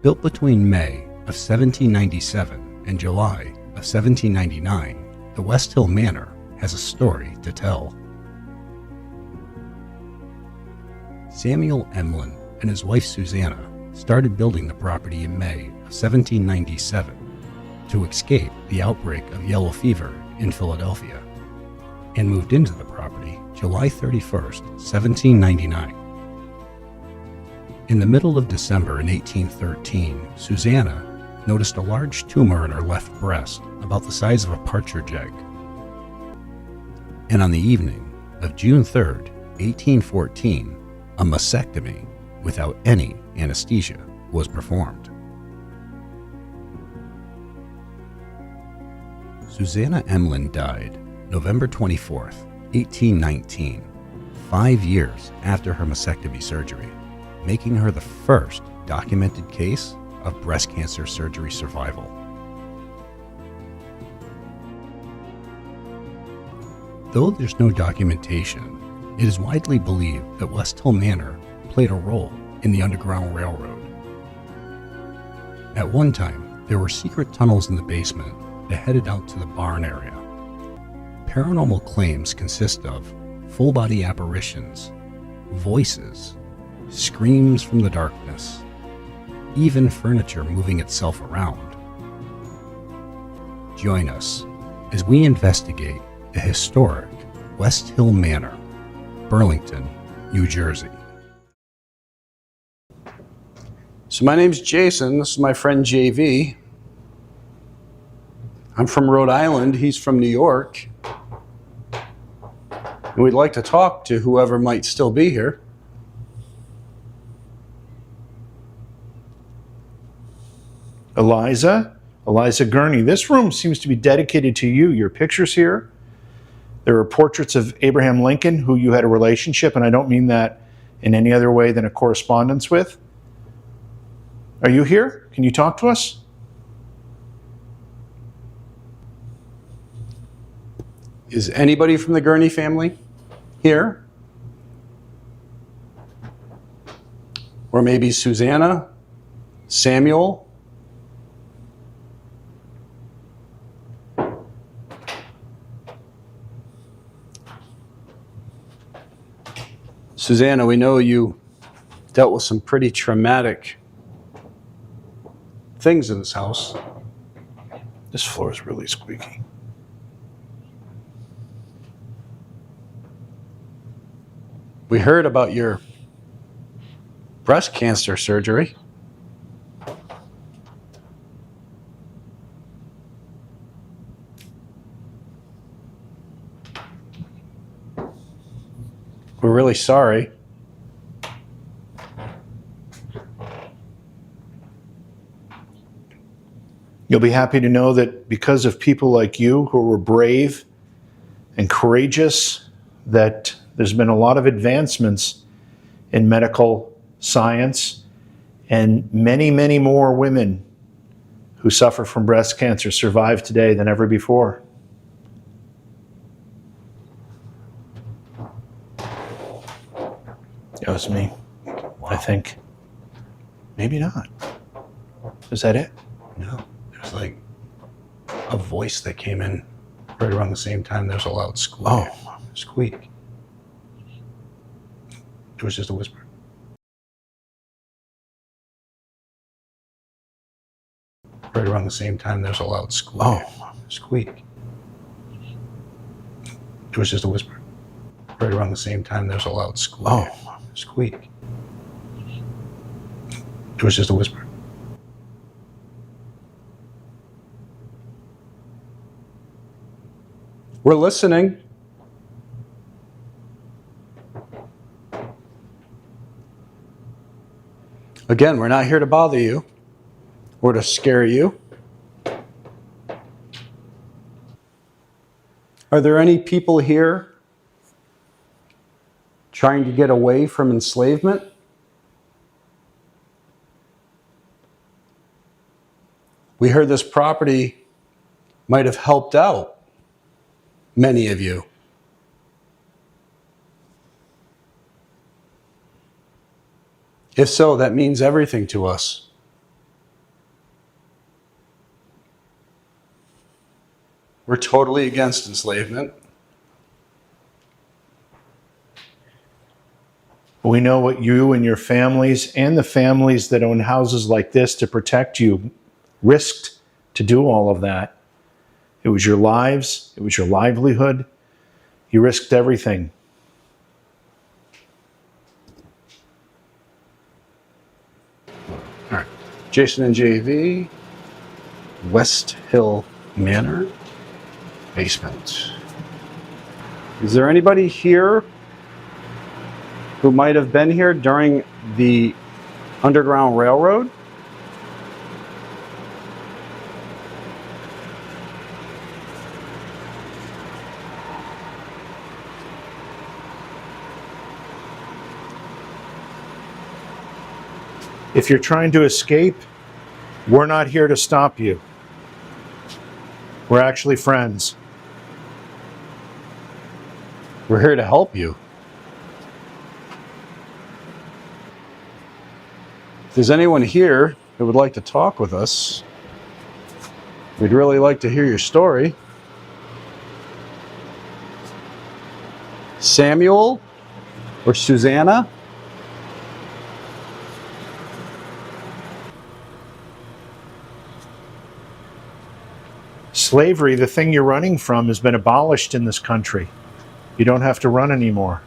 Built between May of 1797 and July of 1799, the West Hill Manor has a story to tell. Samuel Emlyn and his wife Susanna started building the property in May of 1797 to escape the outbreak of yellow fever in Philadelphia, and moved into the property July 31st, 1799. In the middle of December in 1813, Susanna noticed a large tumor in her left breast about the size of a partridge egg. And on the evening of June 3rd, 1814, a mastectomy without any anesthesia was performed. Susanna Emlyn died November 24th, 1819, 5 years after her mastectomy surgery, making her the first documented case of breast cancer surgery survival. Though there's no documentation, it is widely believed that West Hill Manor played a role in the Underground Railroad. At one time, there were secret tunnels in the basement that headed out to the barn area. Paranormal claims consist of full-body apparitions, voices, screams from the darkness, even furniture moving itself around. Join us as we investigate the historic West Hill Manor, Burlington, New Jersey. So my name's Jason, this is my friend JV. I'm from Rhode Island, he's from New York. And we'd like to talk to whoever might still be here. Eliza Gurney. This room seems to be dedicated to you. Your picture's here. There are portraits of Abraham Lincoln, who you had a relationship, and I don't mean that in any other way than a correspondence with. Are you here? Can you talk to us? Is anybody from the Gurney family here? Or maybe Susanna? Samuel? Susanna, we know you dealt with some pretty traumatic things in this house. This floor is really squeaky. We heard about your breast cancer surgery. We're really sorry. You'll be happy to know that because of people like you who were brave and courageous, that there's been a lot of advancements in medical science, and many, many more women who suffer from breast cancer survive today than ever before. That was me, wow. I think. Maybe not. Is that it? No, there's like a voice that came in right around the same time. There's a loud squeak. Oh. Squeak. It was just a whisper. Right around the same time, there's a loud squeak. Oh. Squeak. It was just a whisper. Right around the same time, there's a loud squeak. Oh. Squeak. It was just a whisper. We're listening. Again, we're not here to bother you or to scare you. Are there any people here trying to get away from enslavement? We heard this property might have helped out many of you. If so, that means everything to us. We're totally against enslavement. We know what you and your families and the families that own houses like this to protect you risked to do all of that. It was your lives, it was your livelihood. You risked everything. All right. Jason and JV, West Hill Manor, basement. Is there anybody here who might have been here during the Underground Railroad? If you're trying to escape, we're not here to stop you. We're actually friends. We're here to help you. If there's anyone here that would like to talk with us, we'd really like to hear your story. Samuel or Susanna? Slavery, the thing you're running from, has been abolished in this country. You don't have to run anymore.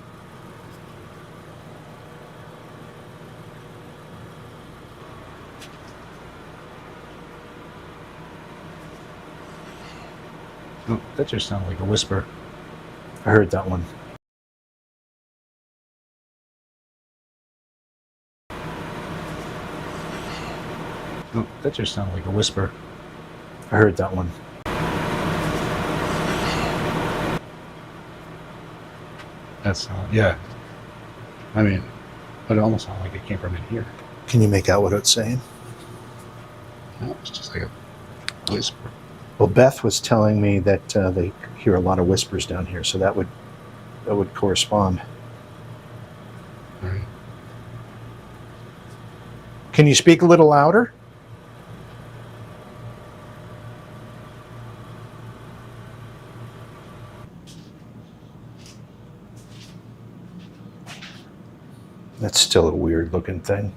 Oh, that just sounded like a whisper. I heard that one. Oh, that just sounded like a whisper. I heard that one. That's yeah. I mean, but it almost sounded like it came from in here. Can you make out what it's saying? No, it's just like a whisper. Well, Beth was telling me that they hear a lot of whispers down here, so that would correspond. All right. Can you speak a little louder? That's still a weird looking thing.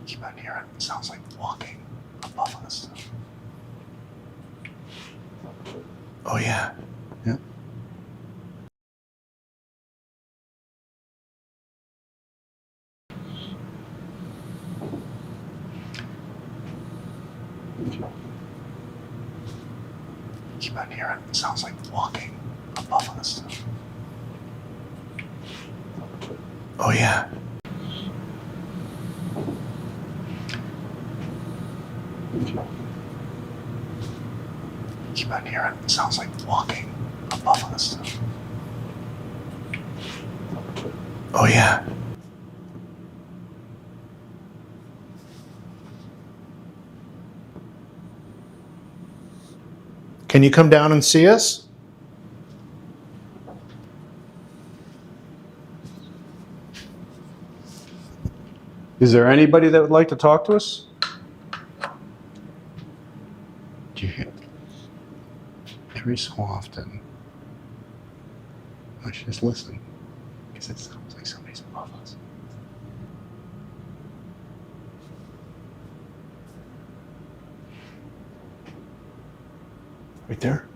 Keep on hearing. It sounds like walking above us. Oh, yeah. Yeah. Keep on hearing. It sounds like walking above us. Oh, yeah. Keep on hearing. It sounds like walking above us. Oh, yeah. Can you come down and see us? Is there anybody that would like to talk to us? Do you hear? Every so often, I should just listen, because it sounds like somebody's above us. Right there.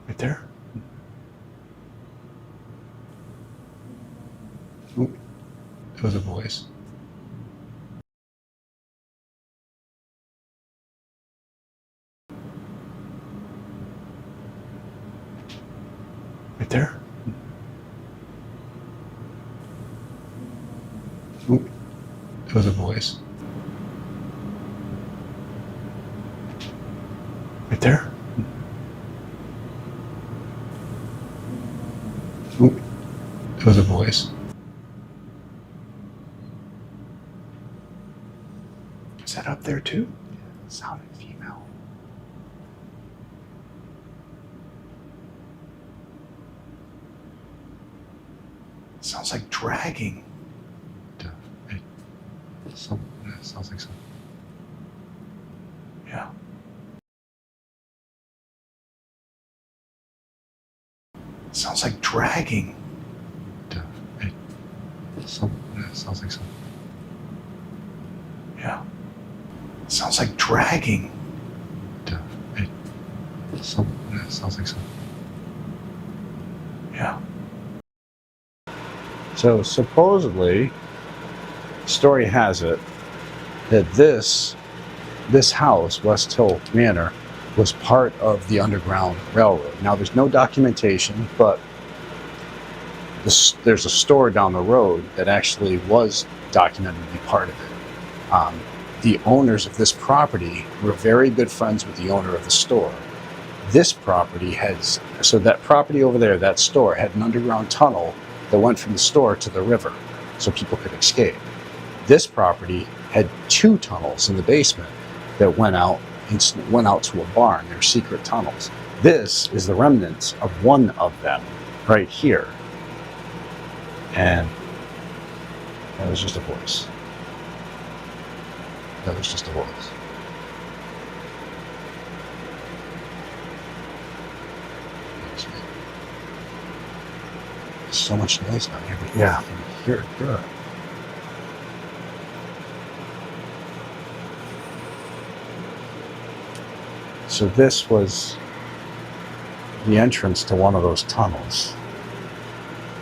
Right there. Oh, it was a voice. Right there. Oh, it was a voice. Right there. Oh, it was a voice. up there too? Sounded female. Sounds like dragging. Sounds like something. Yeah. Sounds like dragging. Sounds like something. Yeah. Sounds like dragging. Sounds like something. Yeah. So supposedly, story has it that this house, West Hill Manor, was part of the Underground Railroad. Now, there's no documentation, but there's a store down the road that actually was documented to be part of it. The owners of this property were very good friends with the owner of the store. This property so that property over there, that store, had an underground tunnel that went from the store to the river so people could escape. This property had 2 tunnels in the basement that went out to a barn. They're secret tunnels. This is the remnants of one of them right here. And that was just a voice. That was just a voice. There's so much noise down here, but Yeah. you can hear it good. So this was the entrance to one of those tunnels.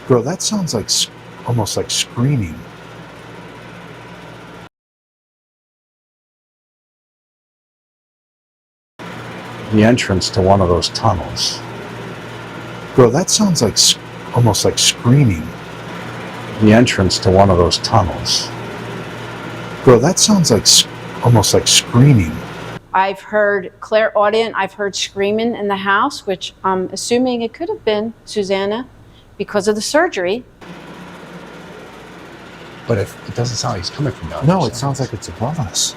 Bro, that sounds like almost like screaming. The entrance to one of those tunnels. Bro, that sounds like almost like screaming. The entrance to one of those tunnels. Bro, that sounds like almost like screaming. I've heard clairaudient, I've heard screaming in the house, which I'm assuming it could have been Susanna because of the surgery. But it doesn't sound like he's coming from down No, there. it sounds like it's above us.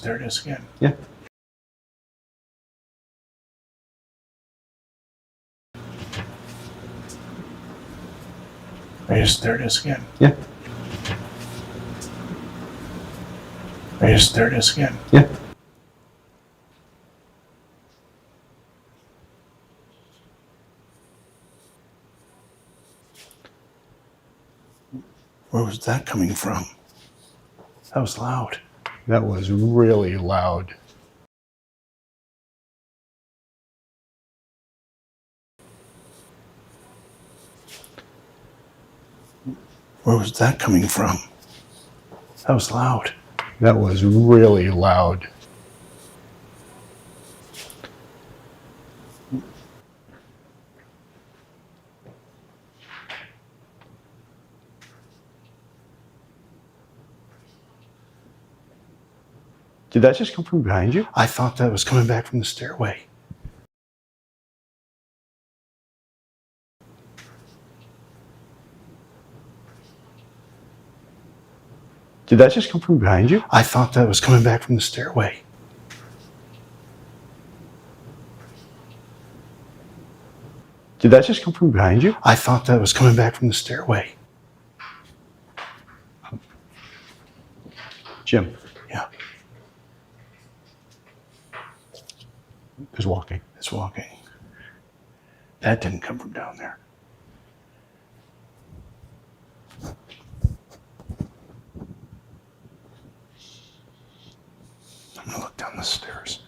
There it is again. Yeah. There it is again. Yeah. There it is again. Yeah. Where was that coming from? That was loud. That was really loud. Where was that coming from? That was loud. That was really loud. Did that just come from behind you? I thought that was coming back from the stairway. Did that just come from behind you? I thought that was coming back from the stairway. Did that just come from behind you? I thought that was coming back from the stairway. Jim, Yeah, who's walking? it's walking. That didn't come from down there. I'm gonna look down the stairs.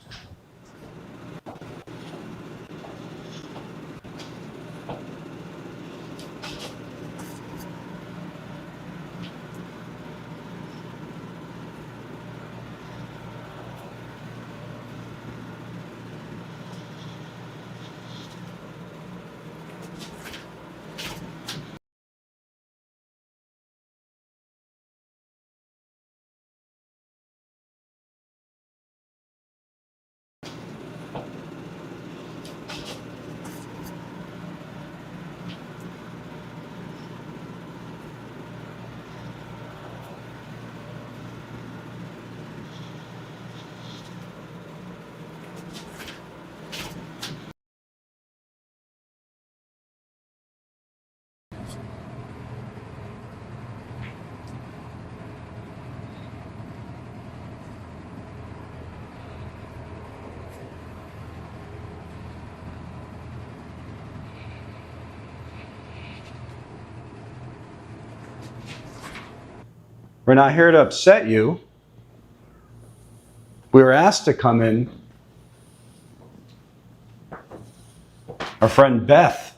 We're not here to upset you. We were asked to come in. Our friend Beth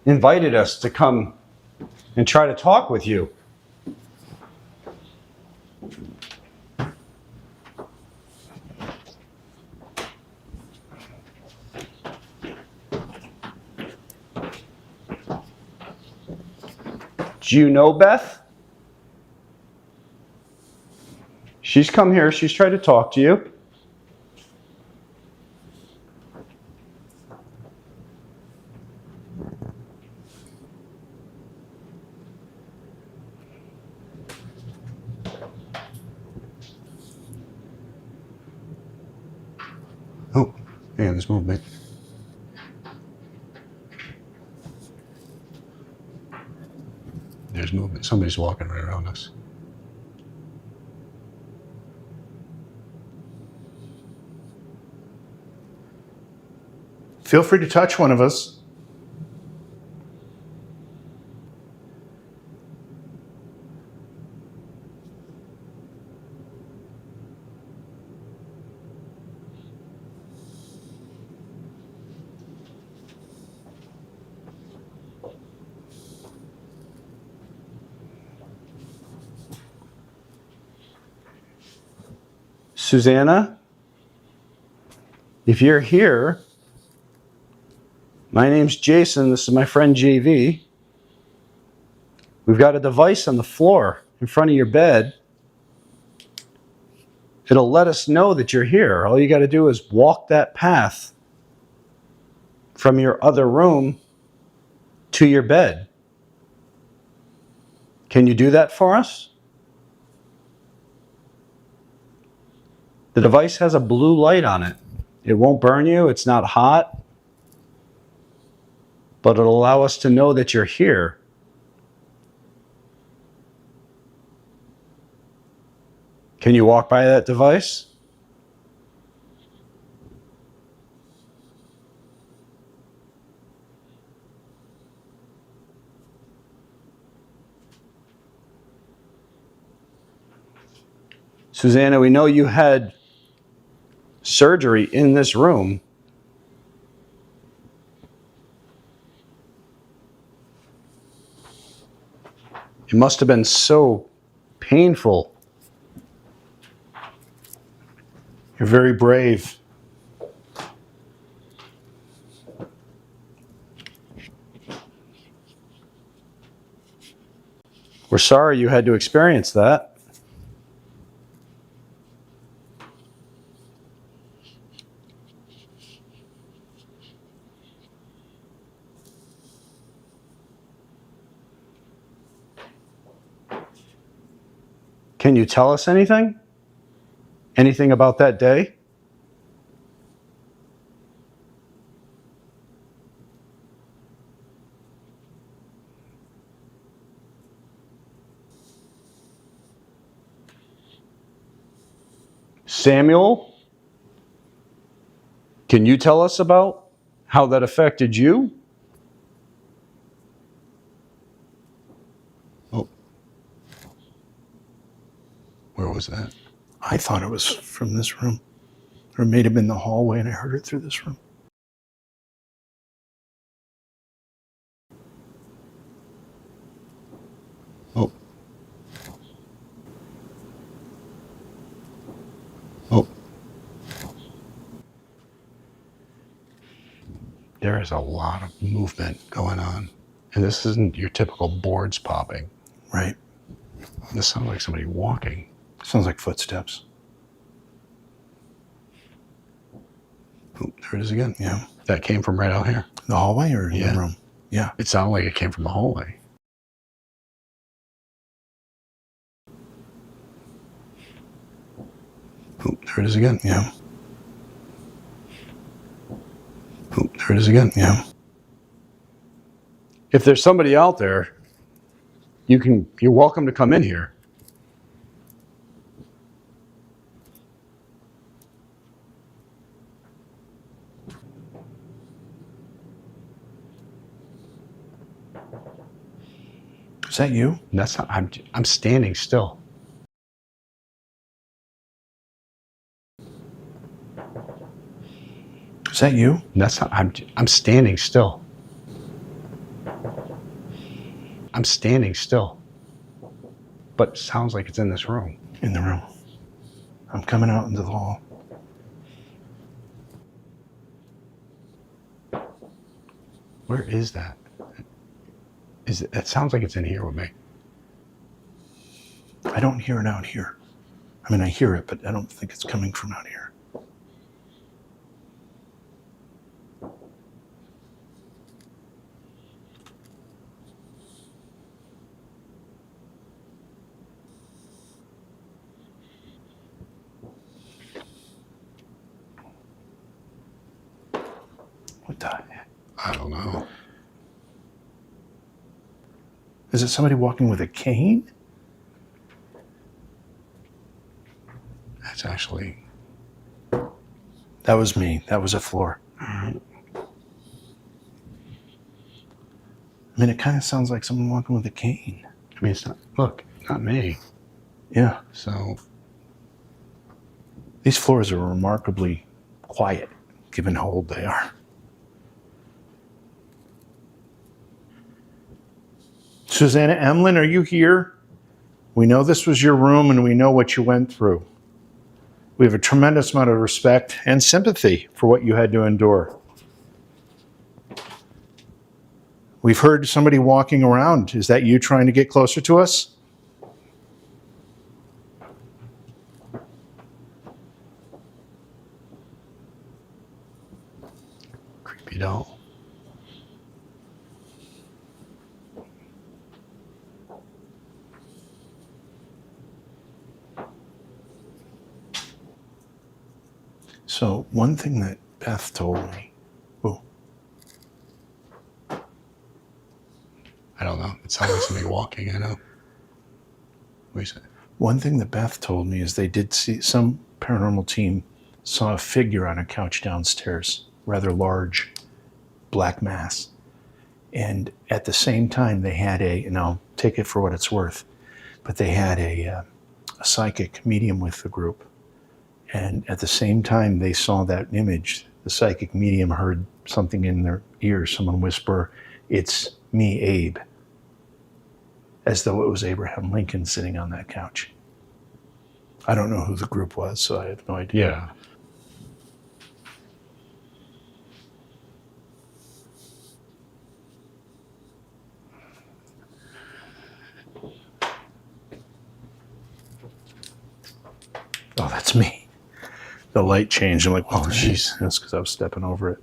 invited us to come and try to talk with you. Do you know Beth? She's come here. She's tried to talk to you. Oh, yeah, there's movement. There's movement. Somebody's walking right around us. Feel free to touch one of us. Susanna, if you're here, my name's Jason. This is my friend JV. We've got a device on the floor in front of your bed. It'll let us know that you're here. All you got to do is walk that path from your other room to your bed. Can you do that for us? The device has a blue light on it. It won't burn you. It's not hot. But it'll allow us to know that you're here. Can you walk by that device? Susanna, we know you had surgery in this room. It must have been so painful. You're very brave. We're sorry you had to experience that. Can you tell us anything? Anything about that day? Samuel, can you tell us about how that affected you? Oh. Where was that? I thought it was from this room. Or it may have been the hallway and I heard it through this room. Oh. Oh. There is a lot of movement going on. And this isn't your typical boards popping. Right. This sounds like somebody walking. Sounds like footsteps. Oh, there it is again. Yeah. That came from right out here. The hallway or Yeah. the room? Yeah. It sounded like it came from the hallway. Oh, there it is again. Yeah. Oh, there it is again. Yeah. If there's somebody out there, you're welcome to come in here. Is that you? That's not, I'm standing still. Is that you? That's not, I'm standing still. I'm standing still. But it sounds like it's in this room. In the room. I'm coming out into the hall. Where is that? It sounds like it's in here with me. I don't hear it out here. I mean, I hear it, but I don't think it's coming from out here. What the heck? I don't know. Is it somebody walking with a cane? That's actually... That was me. That was a floor. Alright. I mean, it kind of sounds like someone walking with a cane. I mean, it's not... Look, not me. Yeah. So... These floors are remarkably quiet, given how old they are. Susanna Emlyn, are you here? We know this was your room and we know what you went through. We have a tremendous amount of respect and sympathy for what you had to endure. We've heard somebody walking around. Is that you trying to get closer to us? Creepy doll. So one thing that Beth told me, I don't know. It sounds like somebody walking, I know. What do you say? one thing that Beth told me is they did see, some paranormal team saw a figure on a couch downstairs, rather large, black mass. And at the same time they had and I'll take it for what it's worth, but they had a psychic medium with the group. And at the same time they saw that image, the psychic medium heard something in their ear, someone whisper, "It's me, Abe," as though it was Abraham Lincoln sitting on that couch. I don't know who the group was, so I have no idea. Yeah. Oh, that's me. The light changed. I'm like, oh, jeez. That's because I was stepping over it.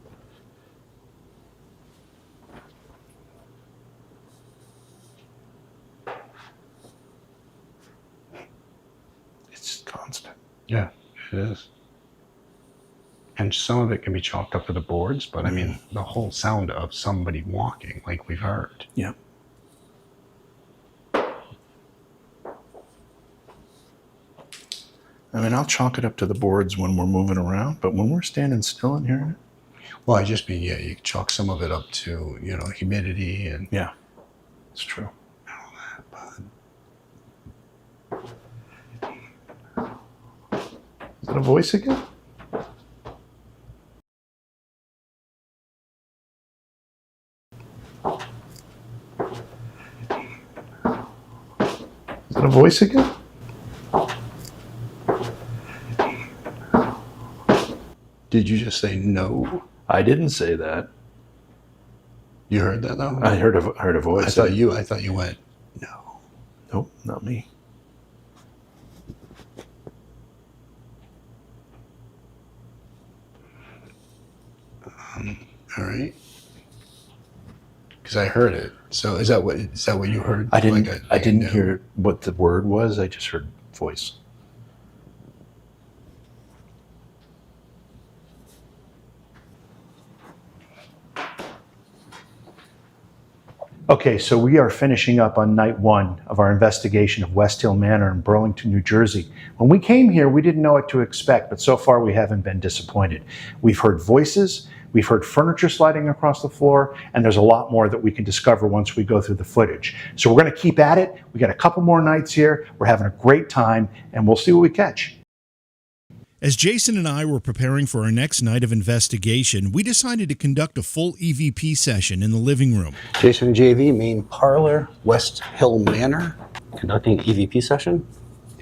It's constant. Yeah, it is. And some of it can be chalked up to the boards, but I mean, the whole sound of somebody walking, like we've heard. Yep. I mean, I'll chalk it up to the boards when we're moving around, but when we're standing still and hearing it, Well, I just mean, yeah, you chalk some of it up to, you know, humidity and yeah, it's true. all that, but Is that a voice again? Is that a voice again? did you just say no? I didn't say that. You heard that though? I heard a voice. I thought you went, no. Nope, not me. All right. Because I heard it. So is that what you heard? I didn't. Like I didn't no. hear what the word was. I just heard voice. Okay, so we are finishing up on night one of our investigation of West Hill Manor in Burlington, New Jersey. When we came here, we didn't know what to expect, but so far we haven't been disappointed. We've heard voices, We've heard furniture sliding across the floor, and there's a lot more that we can discover once we go through the footage. So we're going to keep at it. We got a couple more nights here. We're having a great time, and we'll see what we catch. As Jason and I were preparing for our next night of investigation, we decided to conduct a full EVP session in the living room. Jason and JV, main parlor, West Hill Manor, conducting EVP session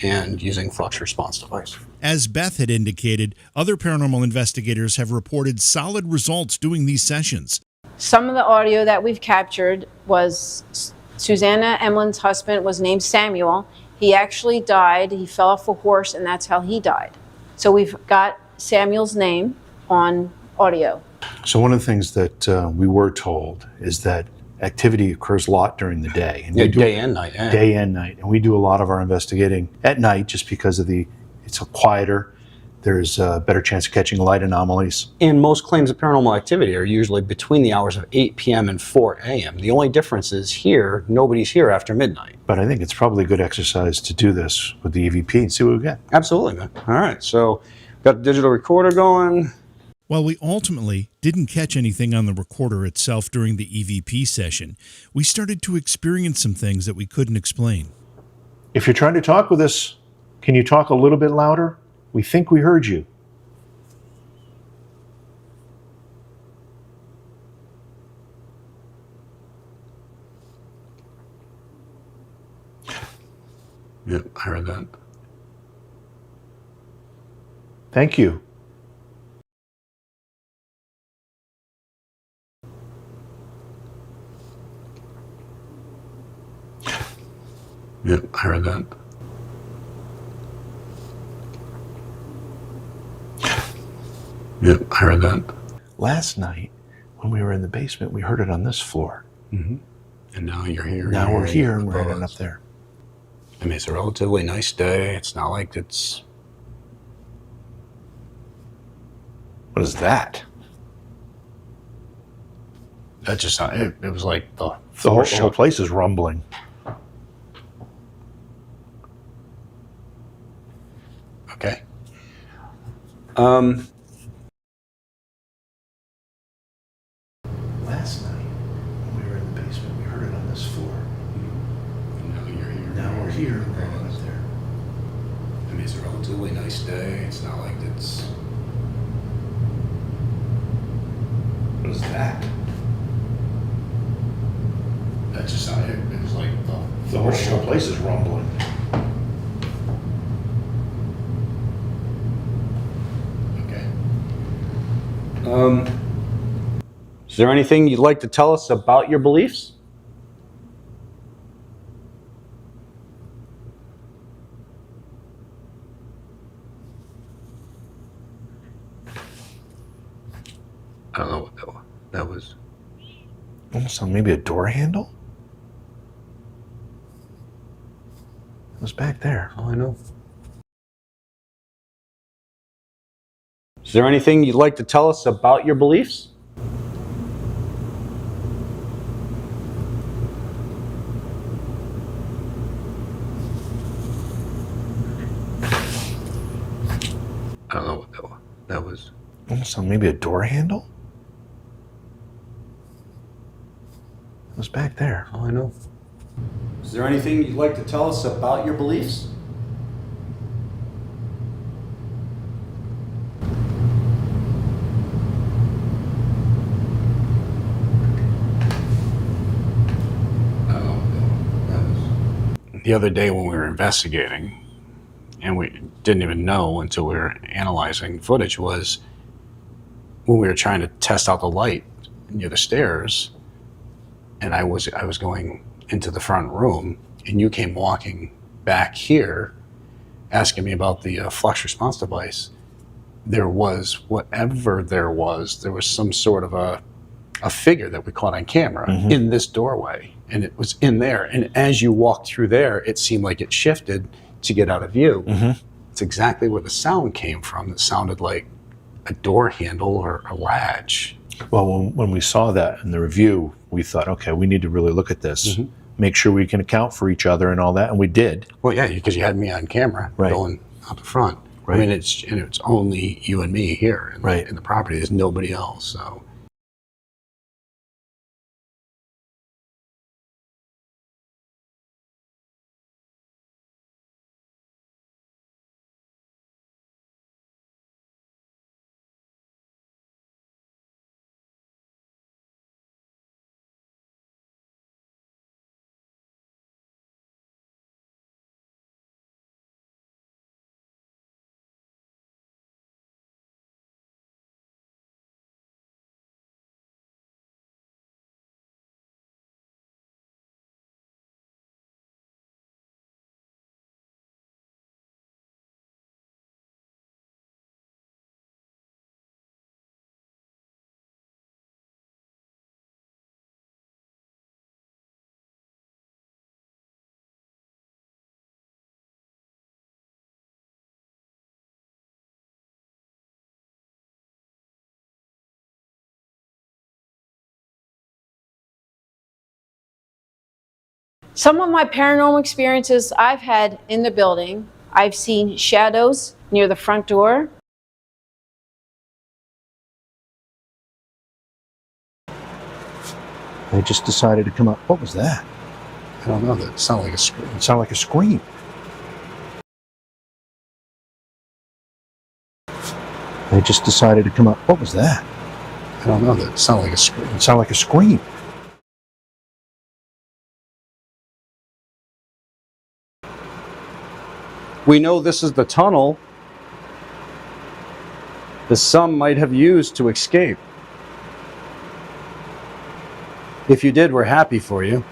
and using flux response device. As Beth had indicated, other paranormal investigators have reported solid results doing these sessions. Some of the audio that we've captured was Susanna Emlen's husband was named Samuel. He actually died. He fell off a horse, and that's how he died. So we've got Samuel's name on audio. So one of the things that we were told is that activity occurs a lot during the day. And Day and night. Yeah. Day and night. And we do a lot of our investigating at night just because of it's quieter. There's a better chance of catching light anomalies. And most claims of paranormal activity are usually between the hours of 8 p.m. and 4 a.m. The only difference is here, nobody's here after midnight. But I think it's probably a good exercise to do this with the EVP and see what we get. Absolutely, man. All right, so got the digital recorder going. While we ultimately didn't catch anything on the recorder itself during the EVP session, we started to experience some things that we couldn't explain. If you're trying to talk with us, can you talk a little bit louder? We think we heard you. Yep, I heard that. Thank you. Yep, I heard that. Yep, I heard that. Last night, when we were in the basement, we heard it on this floor. Mm-hmm. And now you're here. Now we're here and we're heading up there. I mean, it's a relatively nice day. It's not like it's... What is that? That just sounded... It was like the The floor whole place is rumbling. Okay. Last night, when we were in the basement, we heard it on this floor. And now you're here. Now we're here and we're heading up there. I mean, it's a relatively nice day. It's not like it's... What is that? That just sounded... It was like The whole place is rumbling. Okay. Is there anything you'd like to tell us about your beliefs? I don't know what that was. Almost like maybe a door handle? It was back there. Oh, I know. Is there anything you'd like to tell us about your beliefs? I don't know what that was. Almost like maybe a door handle? It was back there. Oh, I know. Is there anything you'd like to tell us about your beliefs? The other day when we were investigating, and we didn't even know until we were analyzing footage, was when we were trying to test out the light near the stairs, and I was going into the front room, and you came walking back here asking me about the flux response device. There was, whatever there was some sort of a figure that we caught on camera in this doorway, and it was in there. And as you walked through there, it seemed like it shifted to get out of view. It's exactly where the sound came from. It sounded like a door handle or a latch. Well, when we saw that in the review, we thought, okay, we need to really look at this, make sure we can account for each other and all that, and we did. Well, yeah, because you had me on camera going out the front. I mean, it's only you and me here Right. in the property. There's nobody else. So Some of my paranormal experiences I've had in the building, I've seen shadows near the front door. They just decided to come up. What was that? I don't know. That sounded like a scream. It sounded like a scream. They just decided to come up. What was that? I don't know. That sounded like a scream. It sounded like a scream. We know this is the tunnel the some might have used to escape. If you did, we're happy for you.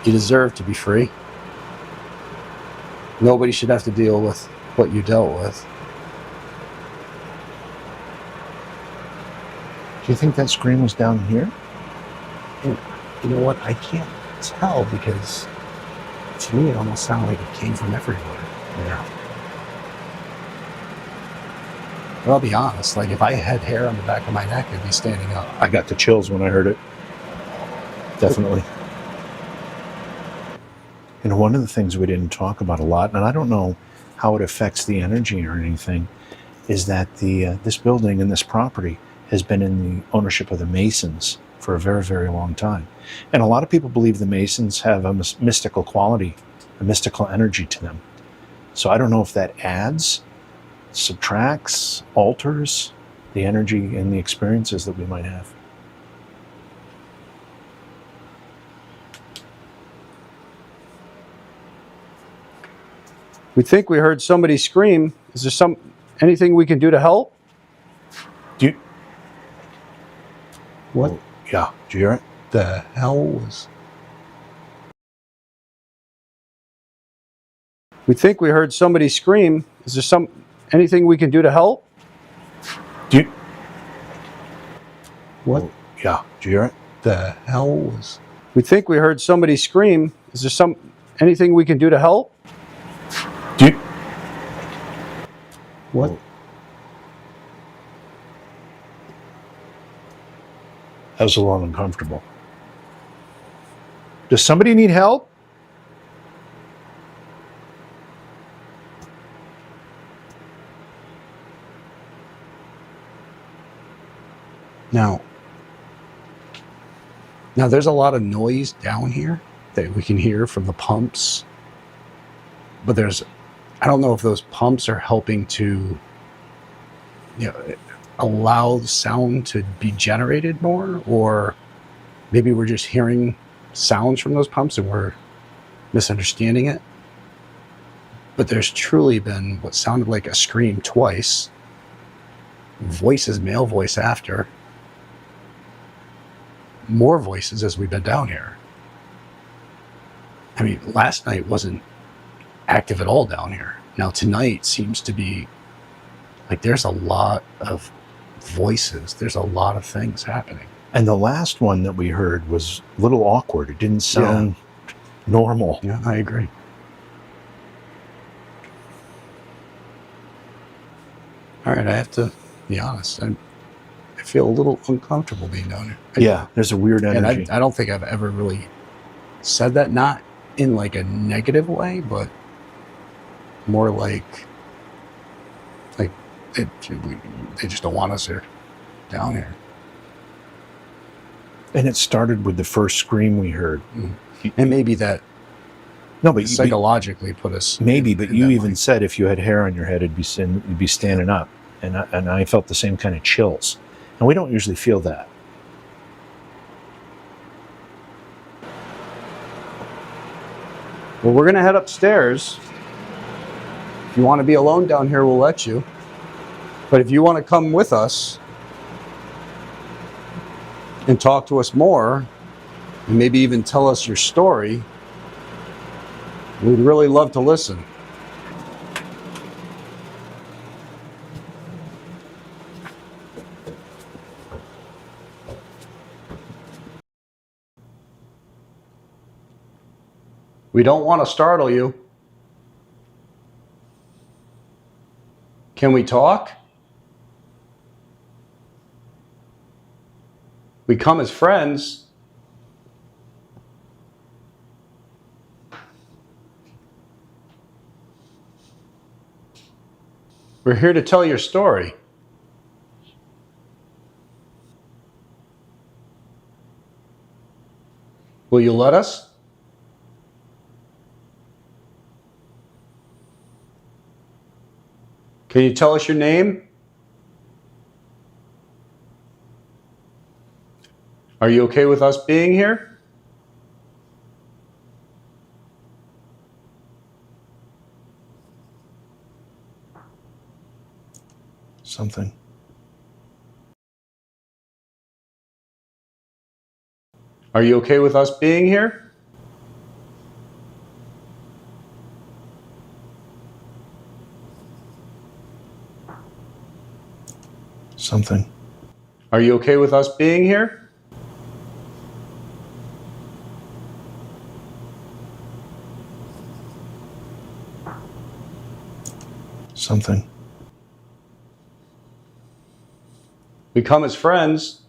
You deserve to be free. Nobody should have to deal with what you dealt with. Do you think that scream was down here? You know what? I can't tell because to me it almost sounded like it came from everywhere. Yeah. But I'll be honest. Like if I had hair on the back of my neck, I'd be standing up. I got the chills when I heard it. Definitely. You know, one of the things we didn't talk about a lot, and I don't know how it affects the energy or anything, is that this building and this property has been in the ownership of the Masons for a very, very long time. And a lot of people believe the Masons have a mystical quality, a mystical energy to them. So I don't know if that adds, subtracts, alters the energy and the experiences that we might have. We think we heard somebody scream. Is there anything we can do to help? What Yeah, did you hear it? the hell was... We think we heard somebody scream. Is there anything we can do to help? What Yeah, did you hear it? the hell was... We think we heard somebody scream. Is there anything we can do to help? What? That was a little uncomfortable. Does somebody need help? Now there's a lot of noise down here that we can hear from the pumps, but I don't know if those pumps are helping to, allow the sound to be generated more, or maybe we're just hearing sounds from those pumps and we're misunderstanding it. But there's truly been what sounded like a scream twice, voices, male voice after, more voices as we've been down here. I mean, last night wasn't active at all down here. Now tonight seems to be like there's a lot of voices. There's a lot of things happening. And the last one that we heard was a little awkward. It didn't sound normal. Yeah, I agree. All right, I have to be honest. I feel a little uncomfortable being down here. There's a weird And energy. I don't think I've ever really said that, not in like a negative way, but more like they just don't want us here, down here. And it started with the first scream we heard. And maybe that No, but psychologically put us. maybe. in But you that even mindset. said if you had hair on your head, you'd be standing up, and I felt the same kind of chills. And we don't usually feel that. Well, we're gonna head upstairs. If you want to be alone down here, we'll let you. But if you want to come with us and talk to us more, and maybe even tell us your story, we'd really love to listen. We don't want to startle you. Can we talk? We come as friends. We're here to tell your story. Will you let us? Can you tell us your name? Are you okay with us being here? Something. Are you okay with us being here? Something. Are you okay with us being here? Something. We come as friends.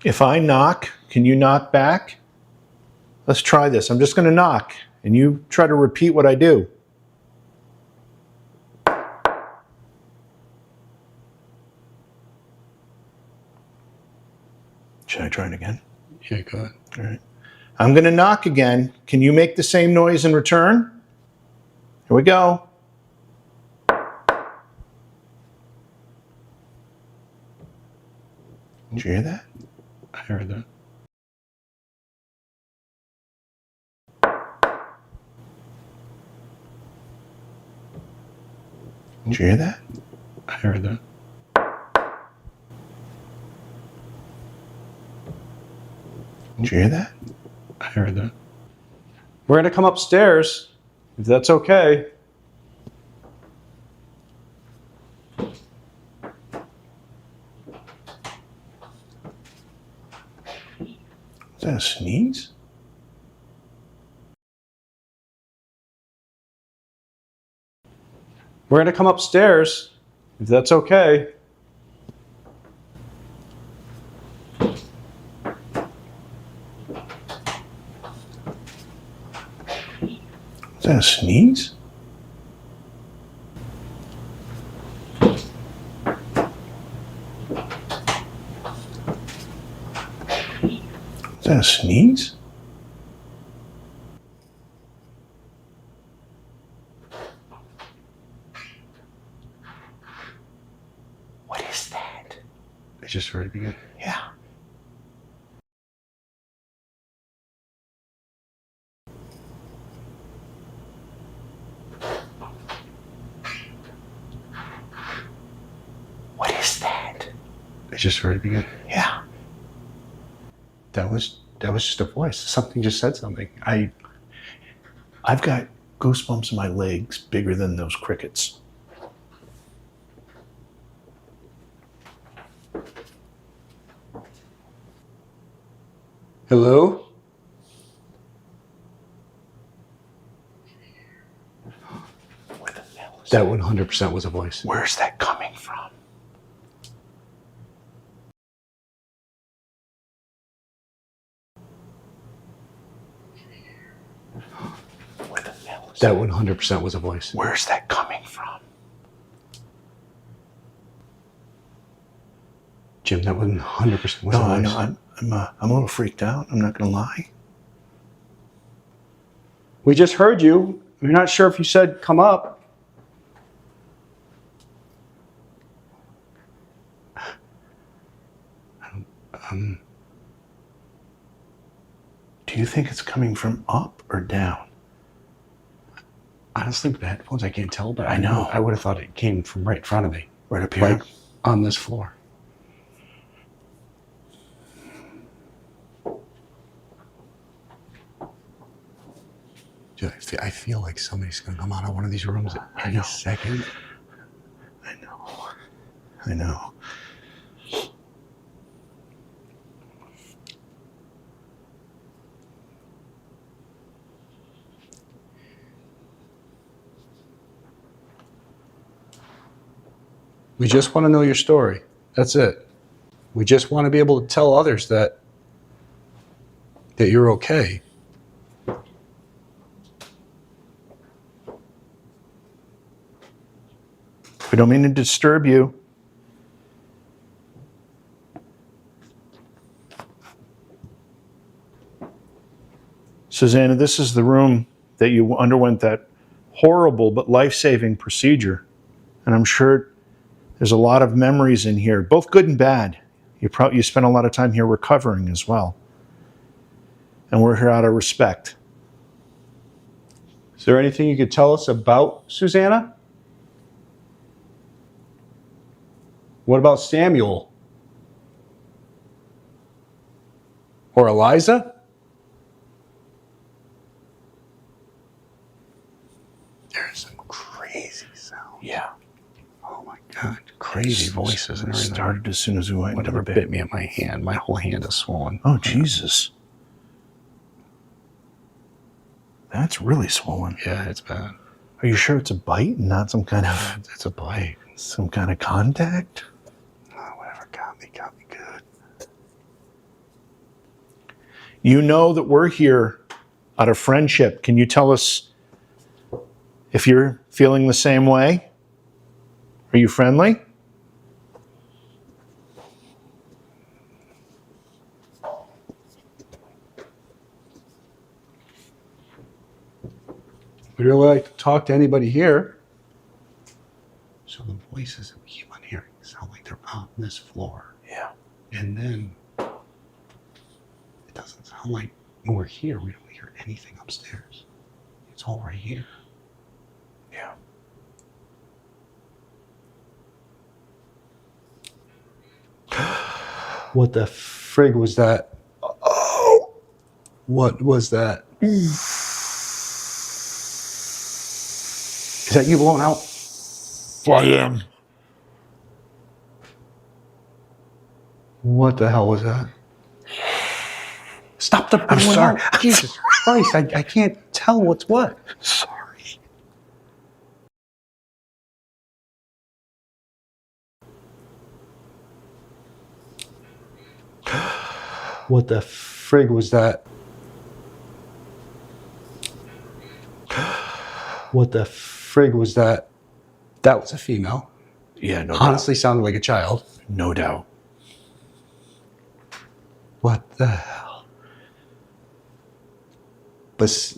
If I knock, can you knock back? Let's try this. I'm just going to knock, and you try to repeat what I do. Should I try it again? Yeah, go ahead. All right. I'm going to knock again. Can you make the same noise in return? Here we go. Did you hear that? I heard that. Did you hear that? I heard that. Did you hear that? I heard that. We're going to come upstairs, if that's okay. Is that a sneeze? We're going to come upstairs, if that's okay. Is that a sneeze? Is that a sneeze? What is that? I just heard it again. Yeah. What is that? I just heard it again. Yeah. That was just a voice. Something just said something. I've got goosebumps in my legs bigger than those crickets. Hello? Where the hell is That 100% was a voice. Where's that coming from? That 100% was a voice. Where's that coming from? Jim, that 100% was No, a I voice. know. I'm a little freaked out. I'm not going to lie. We just heard you. We're not sure if you said come up. Do you think it's coming from up or down? Honestly, with the headphones, I can't tell, but I know. I would have thought it came from right in front of me. Right up here? Like on this floor. Dude, I feel like somebody's going to come out of one of these rooms at any second. I know. I know. We just want to know your story. That's it. We just want to be able to tell others that you're okay. We don't mean to disturb you. Susanna, this is the room that you underwent that horrible but life-saving procedure. And I'm sure there's a lot of memories in here, both good and bad. You spent a lot of time here recovering as well. And we're here out of respect. Is there anything you could tell us about Susanna? What about Samuel? Or Eliza? There's some crazy sound. Yeah. Oh my God. Crazy voices and It everything. started as soon as we went into Whatever the bit me at my hand. My whole hand is swollen. Oh, Jesus. That's really swollen. Yeah, it's bad. Are you sure it's a bite and not some kind of It's a bite. contact? Oh, whatever got me good. You know that we're here out of friendship. Can you tell us if you're feeling the same way? Are you friendly? We really like to talk to anybody here. So the voices that we keep on hearing sound like they're on this floor. Yeah. And then it doesn't sound like when we're here, we don't hear anything upstairs. It's all right here. Yeah. What the frig was that? Oh! What was that? Is that you blowing out? I am. What the hell was that? Stop the blowing sorry. out. Jesus Christ, I can't tell what's what. Sorry. What the frig was that? What the frig was that? That was a female. Yeah, no Honestly, sounded like a child. doubt. No doubt. What the hell? But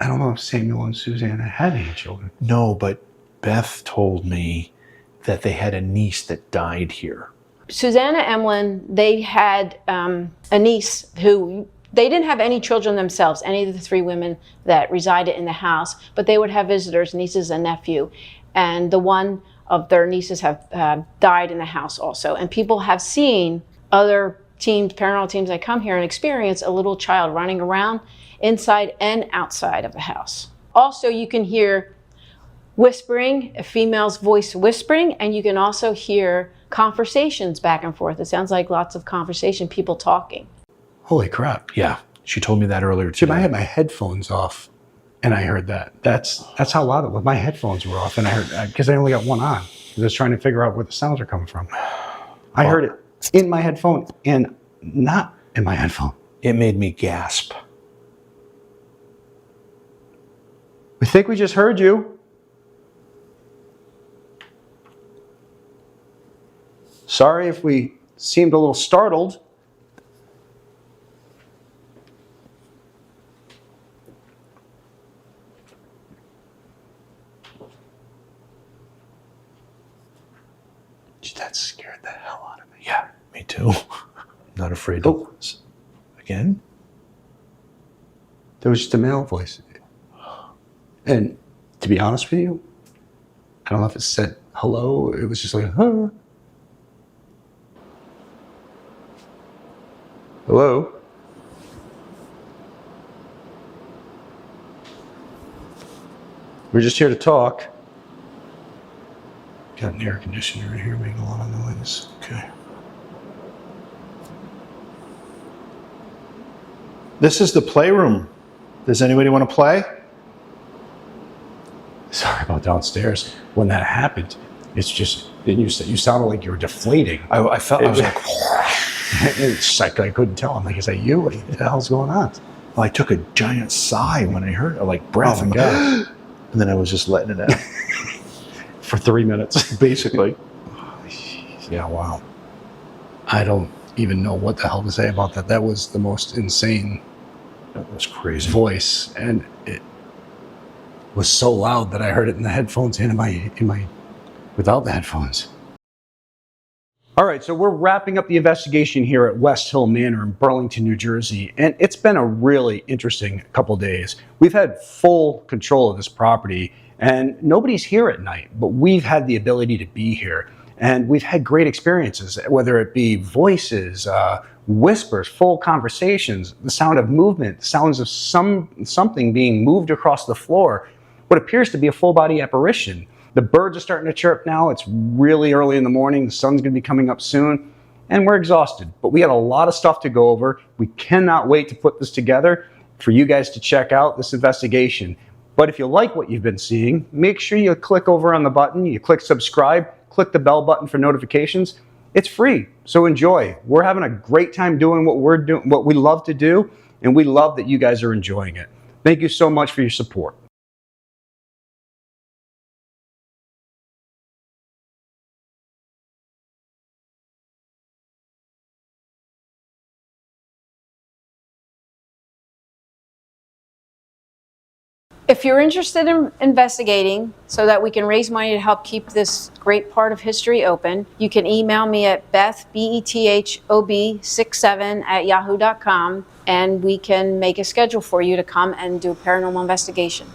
I don't know if Samuel and Susanna had any children. No, but Beth told me that they had a niece that died here. Susanna Emlyn, they had a niece who, they didn't have any children themselves, any of the three women that resided in the house, but they would have visitors, nieces and nephew. And the one of their nieces have died in the house also. And people have seen other teams, paranormal teams that come here and experience a little child running around inside and outside of the house. Also, you can hear whispering, a female's voice whispering, and you can also hear conversations back and forth. It sounds like lots of conversation, people talking. Holy crap. Yeah, she told me that earlier Jim, today. I had my headphones off and I heard that. That's how loud it was. My headphones were off and I heard, because I only got one on. I was trying to figure out where the sounds are coming from. I heard it in my headphone and not in my headphone. It made me gasp. We think we just heard you. Sorry if we seemed a little startled. That scared the hell out of me. Yeah, me too. I'm not afraid of this. Again? There was just a male voice. And to be honest with you, I don't know if it said hello. It was just like, huh. Hello? We're just here to talk. Got an air conditioner in here making a lot of noise. Okay. This is the playroom. Does anybody want to play? Sorry about downstairs. When that happened, it's just, you sounded like you were deflating. I was like, It's just like I couldn't tell. I'm like, is that you? What the hell's going on? well, I took a giant sigh when I heard it, like breath. Oh my God. And then I was just letting it out. For 3 minutes. Basically. Yeah, wow. I don't even know what the hell to say about that. That was the most insane That was crazy. voice, and it was so loud that I heard it in the headphones and in my without the headphones. All right, so we're wrapping up the investigation here at West Hill Manor in Burlington, New Jersey, and it's been a really interesting couple days. We've had full control of this property, and nobody's here at night, but we've had the ability to be here. And we've had great experiences, whether it be voices, whispers, full conversations, the sound of movement, sounds of something being moved across the floor, what appears to be a full body apparition. The birds are starting to chirp now. It's really early in the morning. The sun's going to be coming up soon, and we're exhausted. But we had a lot of stuff to go over. We cannot wait to put this together for you guys to check out this investigation. But if you like what you've been seeing, make sure you click over on the button, you click subscribe, click the bell button for notifications. It's free, so enjoy. We're having a great time doing what we're doing, what we love to do, and we love that you guys are enjoying it. Thank you so much for your support. If you're interested in investigating so that we can raise money to help keep this great part of history open, you can email me at bethob67@yahoo.com, and we can make a schedule for you to come and do a paranormal investigation.